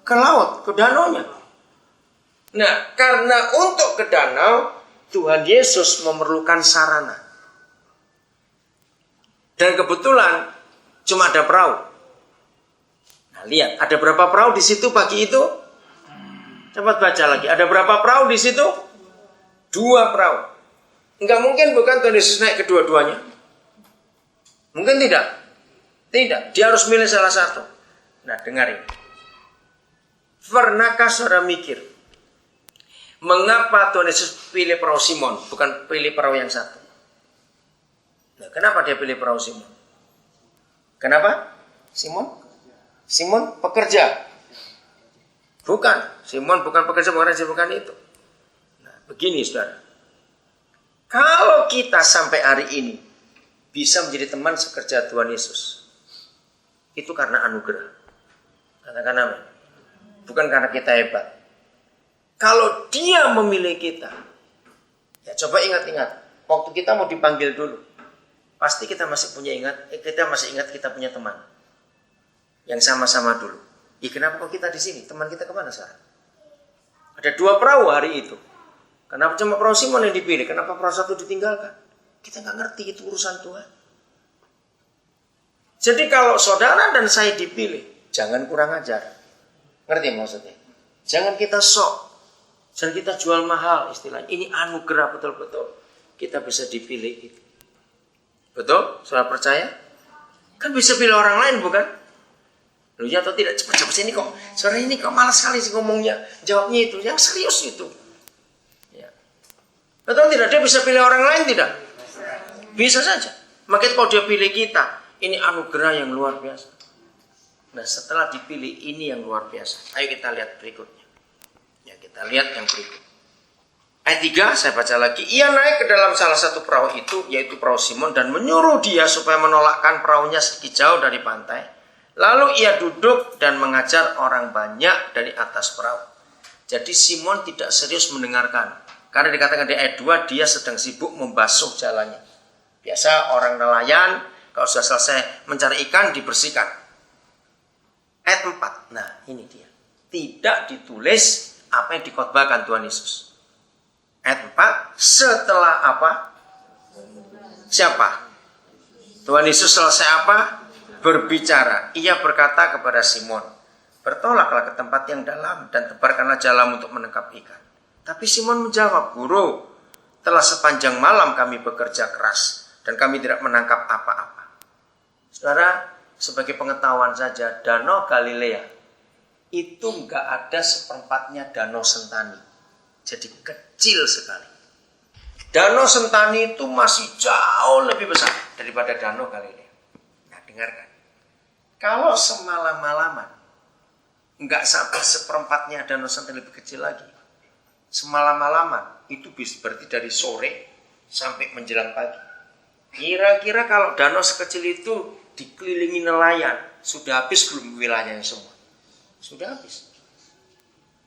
ke laut, ke danaunya. Nah, karena untuk ke danau, Tuhan Yesus memerlukan sarana. Dan kebetulan cuma ada perahu. Nah, lihat, ada berapa perahu di situ pagi itu? Cepat baca lagi. Ada berapa perahu di situ? 2 perahu. Enggak mungkin bukan Tuhan Yesus naik kedua-duanya. Mungkin tidak. Tidak. Dia harus milih salah satu. Nah, dengar ini. Pernahkah saudara mikir, mengapa Tuhan Yesus pilih perahu Simon, bukan pilih perahu yang satu? Nah, kenapa dia pilih perahu Simon? Kenapa? Simon pekerja. Bukan. Simon bukan pekerja, bukan itu. Nah, begini saudara. Kalau kita sampai hari ini bisa menjadi teman sekerja Tuhan Yesus, itu karena anugerah. Katakan amin. Bukan karena kita hebat. Kalau dia memilih kita, ya coba ingat-ingat. Waktu kita mau dipanggil dulu, pasti kita masih ingat kita punya teman yang sama-sama dulu. Kenapa kok kita di sini? Teman kita kemana sekarang? Ada 2 perahu hari itu. Kenapa cuma perahu Simon yang dipilih? Kenapa perahu satu ditinggalkan? Kita nggak ngerti, itu urusan Tuhan. Jadi kalau saudara dan saya dipilih, jangan kurang ajar. Ngerti maksudnya? Jangan kita sok. Jangan kita jual mahal istilahnya. Ini anugerah betul-betul. Kita bisa dipilih itu. Betul? Saudara percaya? Kan bisa pilih orang lain bukan? Loh ya atau tidak? Cepat-cepat sini kok. Saudara ini kok malas sekali sih ngomongnya. Jawabnya itu. Yang serius itu. Ya. Betul tidak? Dia bisa pilih orang lain tidak? Bisa saja. Makanya kalau dia pilih kita, ini anugerah yang luar biasa. Nah, setelah dipilih ini yang luar biasa. Ayo kita lihat berikutnya. Ya, kita lihat yang berikut. Ayat 3 saya baca lagi. Ia naik ke dalam salah satu perahu itu, yaitu perahu Simon, dan menyuruh dia supaya menolakkan perahunya sedikit jauh dari pantai. Lalu ia duduk dan mengajar orang banyak dari atas perahu. Jadi Simon tidak serius mendengarkan. Karena dikatakan di ayat 2, dia sedang sibuk membasuh jalannya. Biasa orang nelayan, kalau sudah selesai mencari ikan, dibersihkan. Ayat 4, nah ini dia. Tidak ditulis apa yang dikhotbahkan Tuhan Yesus. Ayat 4, setelah apa? Siapa? Tuhan Yesus selesai apa? Berbicara. Ia berkata kepada Simon, bertolaklah ke tempat yang dalam dan tebarkanlah jalam untuk menangkap ikan. Tapi Simon menjawab, Guru, telah sepanjang malam kami bekerja keras dan kami tidak menangkap apa-apa. Saudara, sebagai pengetahuan saja, Danau Galilea itu nggak ada seperempatnya Danau Sentani. Jadi kecil sekali. Danau Sentani itu masih jauh lebih besar daripada Danau Galilea. Nah, dengarkan. Kalau semalam-malaman nggak sampai seperempatnya Danau Sentani, lebih kecil lagi. Semalam-malaman itu bisa berarti dari sore sampai menjelang pagi. Kira-kira kalau danau sekecil itu dikelilingi nelayan, sudah habis belum wilayahnya semua? Sudah habis.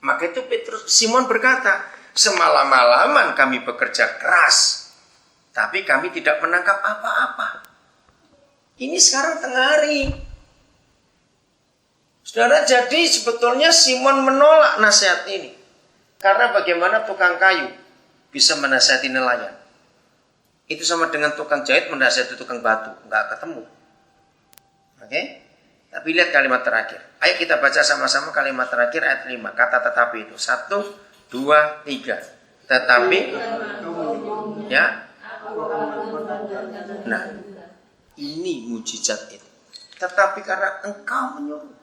Maka itu Simon berkata, semalam-malaman kami bekerja keras, tapi kami tidak menangkap apa-apa. Ini sekarang tengah hari. Saudara, jadi sebetulnya Simon menolak nasihat ini. Karena bagaimana tukang kayu bisa menasihati nelayan? Itu sama dengan tukang jahit menasihati tukang batu. Nggak ketemu. Oke? Tapi lihat kalimat terakhir. Ayo kita baca sama-sama kalimat terakhir ayat 5. Kata tetapi itu. 1, 2, 3. Tetapi. Ya. Nah. Ini mujizat itu. Tetapi karena engkau menyuruh.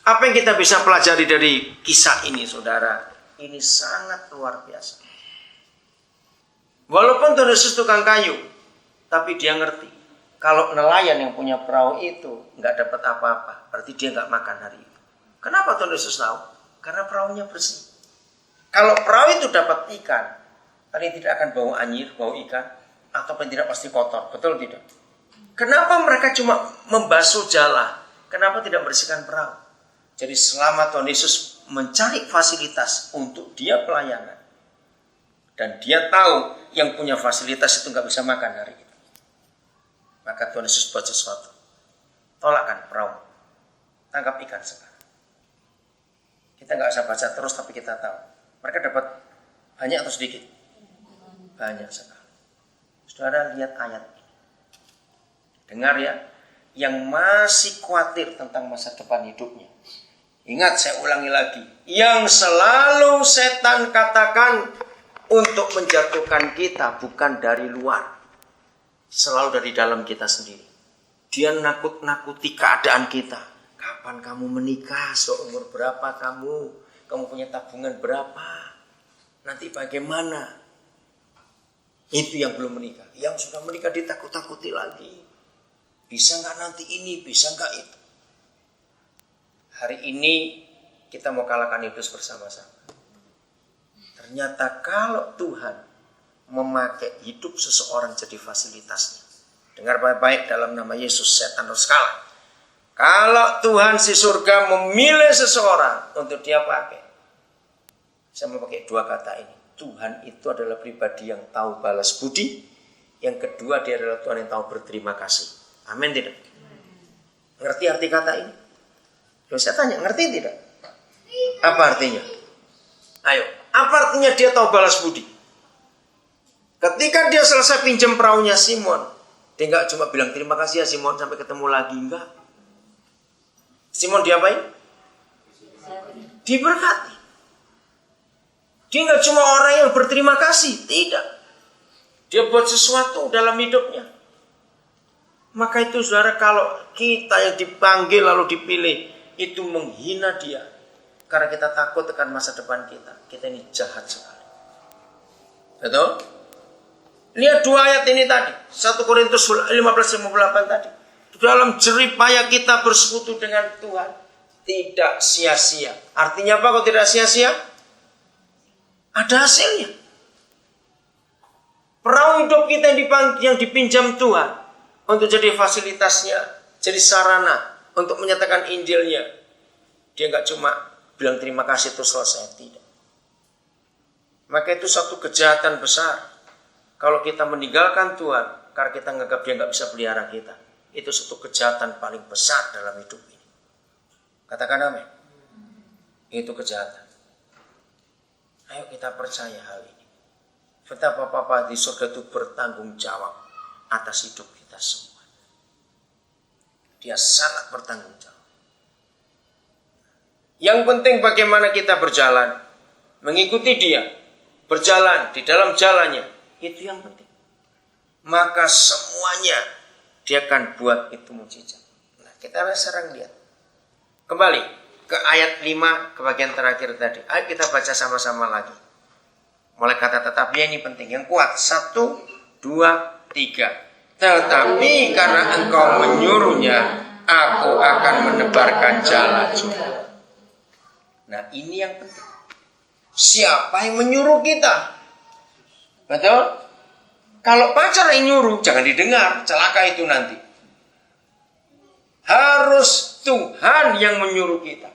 Apa yang kita bisa pelajari dari kisah ini, saudara? Ini sangat luar biasa. Walaupun Tuhan Yesus tukang kayu, tapi dia ngerti. Kalau nelayan yang punya perahu itu nggak dapat apa-apa, berarti dia nggak makan hari itu. Kenapa Tuhan Yesus tahu? Karena perahunya bersih. Kalau perahu itu dapat ikan, paling tidak akan bau anyir, bau ikan, ataupun tidak pasti kotor. Betul tidak? Kenapa mereka cuma membasuh jala? Kenapa tidak bersihkan perahu? Jadi selama Tuhan Yesus mencari fasilitas untuk dia pelayanan, dan dia tahu yang punya fasilitas itu nggak bisa makan hari itu, maka Tuhan Yesus buat sesuatu. Tolakkan perahu, tangkap ikan sekarang. Kita nggak usah baca terus, tapi kita tahu. Mereka dapat banyak atau sedikit? Banyak sekali. Saudara lihat ayat ini. Dengar ya, yang masih khawatir tentang masa depan hidupnya. Ingat, saya ulangi lagi. Yang selalu setan katakan untuk menjatuhkan kita bukan dari luar. Selalu dari dalam kita sendiri. Dia nakut-nakuti keadaan kita. Kapan kamu menikah? Seumur berapa kamu? Kamu punya tabungan berapa? Nanti bagaimana? Itu yang belum menikah. Yang sudah menikah ditakut-takuti lagi. Bisa nggak nanti ini? Bisa nggak itu? Hari ini kita mau kalahkan iblis bersama-sama. Ternyata kalau Tuhan memakai hidup seseorang jadi fasilitasnya. Dengar baik-baik, dalam nama Yesus setan harus kalah. Kalau Tuhan si surga memilih seseorang untuk dia pakai. Saya mau pakai dua kata ini. Tuhan itu adalah pribadi yang tahu balas budi. Yang kedua, dia adalah Tuhan yang tahu berterima kasih. Amin tidak? Ngerti arti kata ini? Loh, saya tanya, ngerti tidak? Apa artinya? Ayo, apa artinya dia tahu balas budi? Ketika dia selesai pinjam perahunya Simon, dia nggak cuma bilang terima kasih ya Simon, sampai ketemu lagi, enggak. Simon diapain? Diberkati. Dia nggak cuma orang yang berterima kasih, tidak. Dia buat sesuatu dalam hidupnya. Maka itu saudara, kalau kita yang dipanggil lalu dipilih, itu menghina dia. Karena kita takut akan masa depan kita. Kita ini jahat sekali. Betul? Lihat dua ayat ini tadi. 1 Korintus 15:58 tadi. Dalam jerih payah kita bersekutu dengan Tuhan. Tidak sia-sia. Artinya apa kalau tidak sia-sia? Ada hasilnya. Perahu hidup kita yang dipinjam Tuhan. Untuk jadi fasilitasnya. Jadi sarana. Untuk menyatakan Injilnya. Dia nggak cuma bilang terima kasih itu selesai. Tidak. Maka itu satu kejahatan besar. Kalau kita meninggalkan Tuhan. Karena kita menganggap dia nggak bisa pelihara kita. Itu satu kejahatan paling besar dalam hidup ini. Katakan amin. Itu kejahatan. Ayo kita percaya hal ini. Betapa Bapa di surga itu bertanggung jawab atas hidup kita semua. Dia sangat bertanggung jawab. Yang penting bagaimana kita berjalan. Mengikuti dia. Berjalan di dalam jalannya. Itu yang penting. Maka semuanya dia akan buat itu mujizat. Nah, kita sekarang lihat. Kembali ke ayat 5 ke bagian terakhir tadi. Ayo kita baca sama-sama lagi. Mulai kata tetapi ini penting. Yang kuat. 1, 2, 3. Tetapi karena engkau menyuruhnya, aku akan menebarkan jala juga. Nah, ini yang penting. Siapa yang menyuruh kita? Betul? Kalau pacar yang nyuruh, jangan didengar, celaka itu nanti. Harus Tuhan yang menyuruh kita.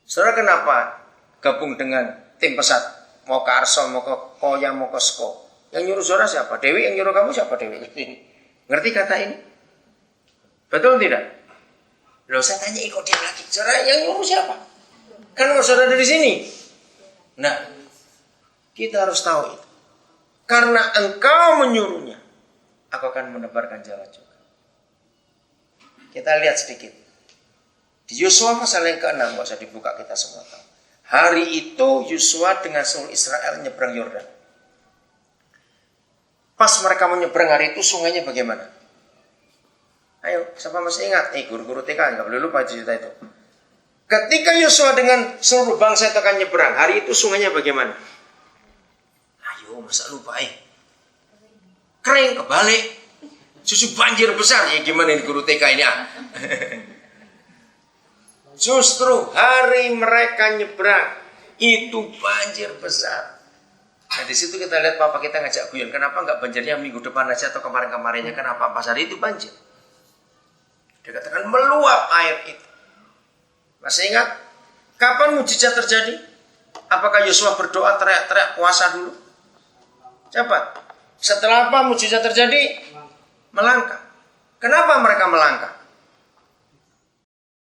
Saudara kenapa gabung dengan tim pesat? Mau ke Arson, mau ke Koya, mau ke Sko. Yang nyuruh saudara siapa? Dewi yang nyuruh kamu siapa Dewi? Ngerti kata ini? Betul tidak? Loh, saya tanya ikut dia lagi. Saudara yang nyuruh siapa? Kan saudara dari sini. Nah, kita harus tahu itu. Karena engkau menyuruhnya, aku akan menebarkan jala juga. Kita lihat sedikit. Di Yosua pasal yang ke-6, nggak usah dibuka, kita semua tahu. Hari itu Yosua dengan seluruh Israel nyebrang Yordan. Pas mereka menyeberang hari itu, sungainya bagaimana? Ayo, siapa masih ingat? Guru-guru TK, nggak boleh lupa cerita itu. Ketika Yosua dengan seluruh bangsa itu akan nyebrang, hari itu sungainya bagaimana? Masa lupa kering kebalik, susu banjir besar ya, gimana ini guru TK ini Justru hari mereka nyebrang itu banjir besar. Nah di situ kita lihat papa kita ngajak guyon, kenapa nggak banjirnya minggu depan aja atau kemarin-kemarinnya, kenapa pas hari itu banjir? Dia katakan meluap air itu. Masih ingat kapan mujizat terjadi? Apakah Yosua berdoa teriak-teriak puasa dulu? Cepat. Setelah apa mujizat terjadi? Melangkah. Kenapa mereka melangkah?